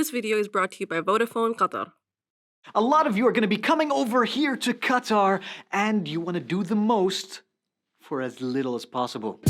This video is brought to you by Vodafone Qatar. A lot of you are going to be coming over here to Qatar, and you want to do the most for as little as possible.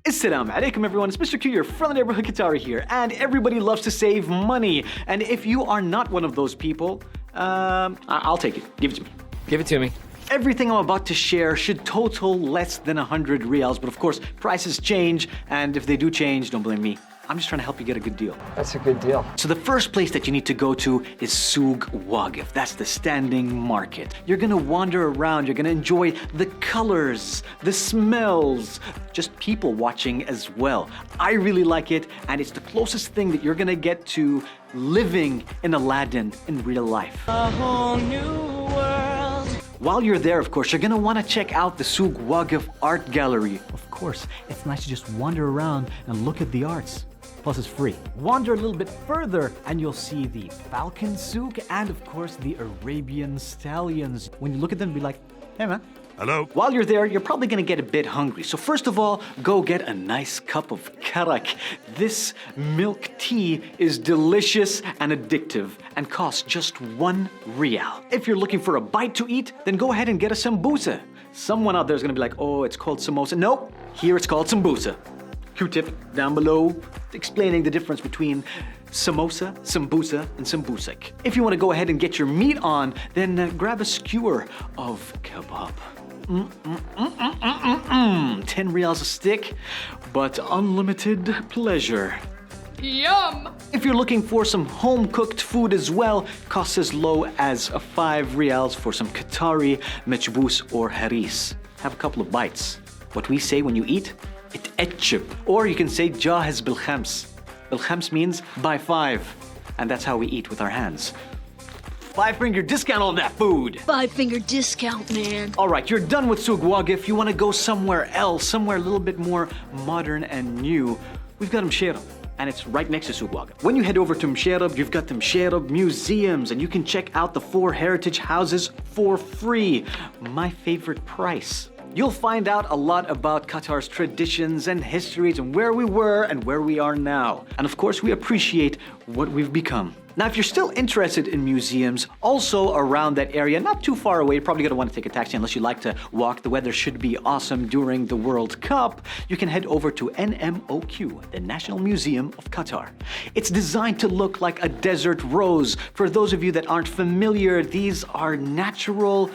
Assalamu alaikum everyone, it's Mr.Q, your friendly neighborhood Qatari here, and everybody loves to save money. And if you are not one of those people, I'll take it. Give it to me. Give it to me. Everything I'm about to share should total less than 100 riyals, but of course, prices change, and if they do change, don't blame me. I'm just trying to help you get a good deal. That's a good deal. So the first place that you need to go to is Souq Waqif. That's the standing market. You're gonna wander around, you're gonna enjoy the colors, the smells, just people watching as well. I really like it, and it's the closest thing that you're gonna get to living in Aladdin in real life. A whole new world. While you're there, of course, you're gonna wanna check out the Souq Waqif art gallery. Of course, it's nice to just wander around and look at the arts. Plus, it's free. Wander a little bit further and you'll see the Falcon Souk and, of course, the Arabian Stallions. When you look at them, be like, hey man. Hello. While you're there, you're probably gonna get a bit hungry. So first of all, go get a nice cup of karak. This milk tea is delicious and addictive and costs just 1 riyal. If you're looking for a bite to eat, then go ahead and get a sambusa. Someone out there is gonna be like, oh, it's called samosa. Nope, here it's called sambusa. Q-tip down below explaining the difference between samosa, sambusa, and sambusak. If you want to go ahead and get your meat on, then grab a skewer of kebab. 10 riyals a stick, but unlimited pleasure. Yum! If you're looking for some home-cooked food as well, costs as low as 5 riyals for some Qatari mechbous or haris. Have a couple of bites. What we say when you eat? It etchib. Or you can say jahez bil khams. Bil khams means by 5. And that's how we eat with our hands. 5-finger discount on that food. 5-finger discount, man. All right, you're done with Souq Waqif. You want to go somewhere else, somewhere a little bit more modern and new. We've got Msheireb, and it's right next to Souq Waqif. When you head over to Msheireb, you've got the Msheireb museums, and you can check out the 4 heritage houses for free. My favorite price. You'll find out a lot about Qatar's traditions and histories and where we were and where we are now. And of course, we appreciate what we've become. Now, if you're still interested in museums, also around that area, not too far away, you're probably gonna want to take a taxi unless you like to walk. The weather should be awesome during the World Cup. You can head over to MR.Q, the National Museum of Qatar. It's designed to look like a desert rose. For those of you that aren't familiar, these are natural,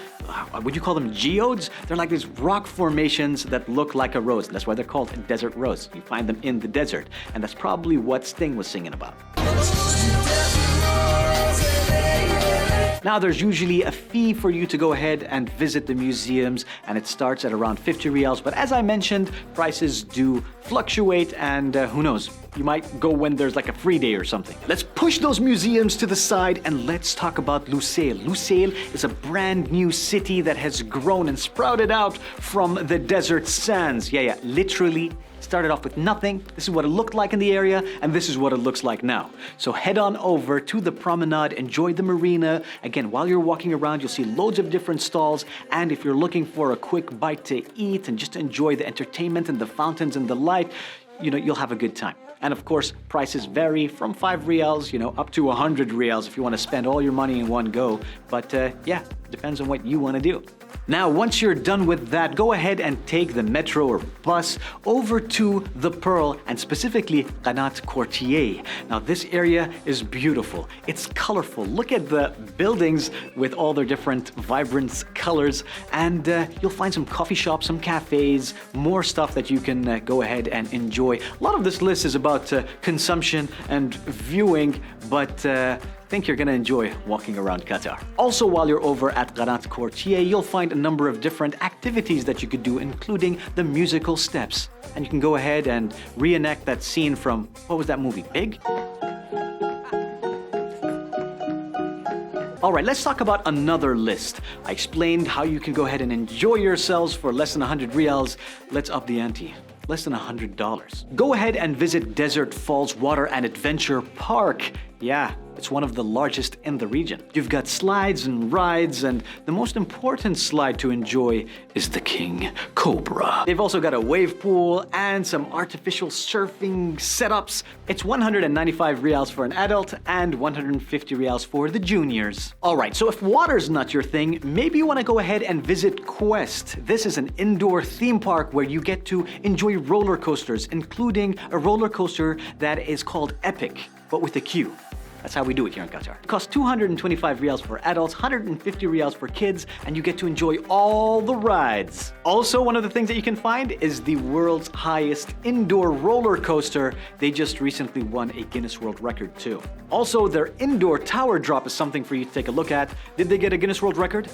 would you call them geodes? They're like these rock formations that look like a rose. That's why they're called a desert rose. You find them in the desert. And that's probably what Sting was singing about. Now, there's usually a fee for you to go ahead and visit the museums, and it starts at around 50 riyals. But as I mentioned, prices do fluctuate, and who knows, you might go when there's like a free day or something. Let's push those museums to the side and let's talk about Lusail. Lusail is a brand new city that has grown and sprouted out from the desert sands. Yeah, literally. Started off with nothing. This is what it looked like in the area, and this is what it looks like now. So head on over to the promenade, enjoy the marina. Again, while you're walking around, you'll see loads of different stalls, and if you're looking for a quick bite to eat and just enjoy the entertainment and the fountains and the light, you'll have a good time. And of course, prices vary from 5 riyals, up to 100 riyals if you want to spend all your money in one go. But yeah, depends on what you want to do. Now, once you're done with that, go ahead and take the metro or bus over to the Pearl and specifically Qanat Quartier. Now, this area is beautiful. It's colorful. Look at the buildings with all their different vibrant colors, and you'll find some coffee shops, some cafes, more stuff that you can go ahead and enjoy. A lot of this list is about consumption and viewing, but I think you're going to enjoy walking around Qatar. Also, while you're over at Qanat Quartier, you'll find a number of different activities that you could do, including the musical steps. And you can go ahead and reenact that scene from, what was that movie, Big? All right, let's talk about another list. I explained how you can go ahead and enjoy yourselves for less than 100 riyals. Let's up the ante. Less than $100. Go ahead and visit Desert Falls Water and Adventure Park. Yeah, It's one of the largest in the region. You've got slides and rides, and the most important slide to enjoy is the King Cobra. They've also got a wave pool and some artificial surfing setups. It's 195 riyals for an adult and 150 riyals for the juniors. Alright, so if water's not your thing, maybe you want to go ahead and visit Quest. This is an indoor theme park where you get to enjoy roller coasters, including a roller coaster that is called Epic, but with a Q. That's how we do it here in Qatar. It costs 225 riyals for adults, 150 riyals for kids, and you get to enjoy all the rides. Also, one of the things that you can find is the world's highest indoor roller coaster. They just recently won a Guinness World Record too. Also, their indoor tower drop is something for you to take a look at. Did they get a Guinness World Record?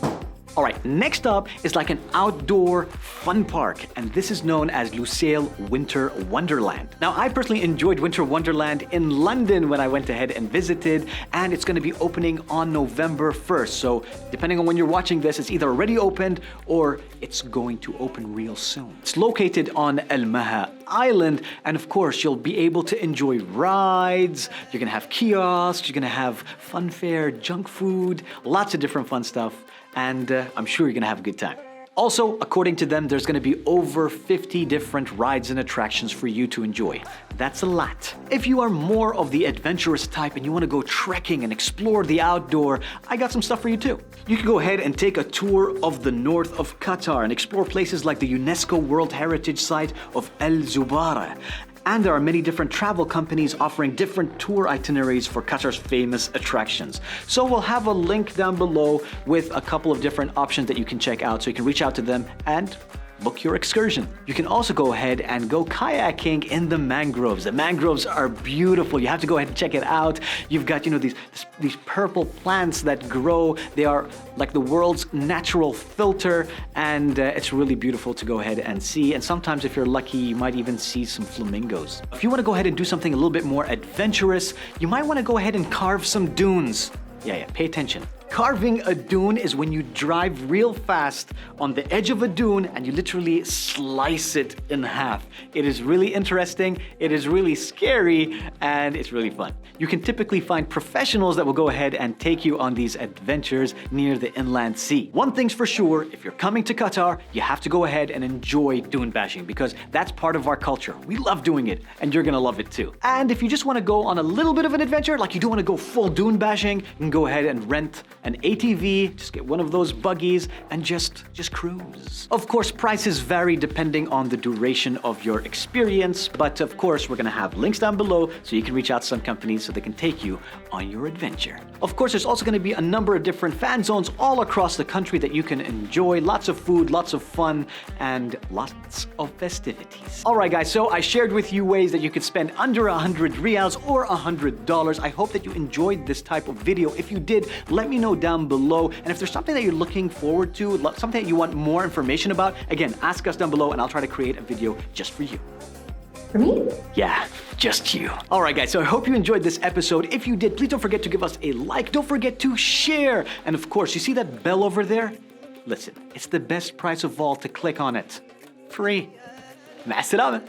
Alright, next up is like an outdoor fun park, and this is known as Lusail Winter Wonderland. Now, I personally enjoyed Winter Wonderland in London when I went ahead and visited, and it's going to be opening on November 1st. So, depending on when you're watching this, it's either already opened or it's going to open real soon. It's located on Al Maha Island, and of course, you'll be able to enjoy rides, you're going to have kiosks, you're going to have fun fare, junk food, lots of different fun stuff. And I'm sure you're gonna have a good time. Also, according to them, there's gonna be over 50 different rides and attractions for you to enjoy. That's a lot. If you are more of the adventurous type and you wanna go trekking and explore the outdoor, I got some stuff for you too. You can go ahead and take a tour of the north of Qatar and explore places like the UNESCO World Heritage Site of Al Zubara. And there are many different travel companies offering different tour itineraries for Qatar's famous attractions. So we'll have a link down below with a couple of different options that you can check out, so you can reach out to them and book your excursion. You can also go ahead and go kayaking in the mangroves. The mangroves are beautiful. You have to go ahead and check it out. You've got, these purple plants that grow. They are like the world's natural filter, and it's really beautiful to go ahead and see. And sometimes if you're lucky, you might even see some flamingos. If you want to go ahead and do something a little bit more adventurous, you might want to go ahead and carve some dunes. Yeah, pay attention. Carving a dune is when you drive real fast on the edge of a dune and you literally slice it in half. It is really interesting, it is really scary, and it's really fun. You can typically find professionals that will go ahead and take you on these adventures near the inland sea. One thing's for sure, if you're coming to Qatar, you have to go ahead and enjoy dune bashing because that's part of our culture. We love doing it, and you're gonna love it too. And if you just wanna go on a little bit of an adventure, like you don't wanna go full dune bashing, you can go ahead and rent an ATV, just get one of those buggies and just cruise. Of course, prices vary depending on the duration of your experience, but of course, we're gonna have links down below so you can reach out to some companies so they can take you on your adventure. Of course, there's also gonna be a number of different fan zones all across the country that you can enjoy. Lots of food, lots of fun, and lots of festivities. All right, guys, so I shared with you ways that you could spend under 100 riyals or $100. I hope that you enjoyed this type of video. If you did, let me know down below. And if there's something that you're looking forward to, something that you want more information about, again, ask us down below and I'll try to create a video just for you. For me? Yeah, just you. All right, guys, so I hope you enjoyed this episode. If you did, please don't forget to give us a like. Don't forget to share. And of course, you see that bell over there? Listen, it's the best price of all to click on it. Free. مع السلامة.